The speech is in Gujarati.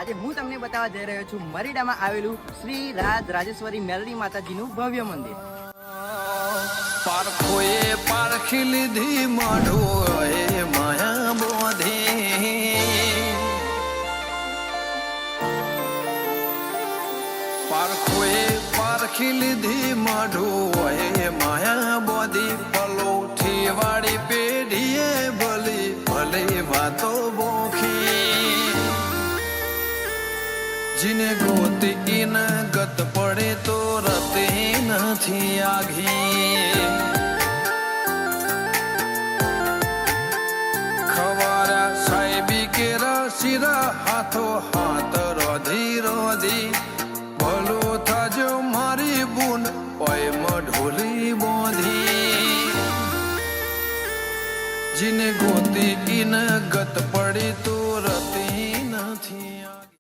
આજે હું તમને બતાવવા જઈ રહ્યો છું મરીડામાં આવેલું શ્રી રાજેશ્વરી મેલડી માતાજીનું ભવ્ય મંદિર। પારખોએ પારખી લીધી માઢોએ માયા બોધી, પારખોએ પારખી લીધી માઢોએ માયા બોધી, પલોઠી વાળી પેઢીએ ભલી ભલી વાતો બોખી, જીને ગોતી ઇન ગત પડે તો રતે નથી આઘી, ખવારા સાહેબી કે રસીરા હાથો હાથ રોધી રોધી, ભલો થાજો મારી બુન ઓય મઢોલી બોધી, જીને ગોતી ઇન ગત પડે તો રતે નથી આઘી।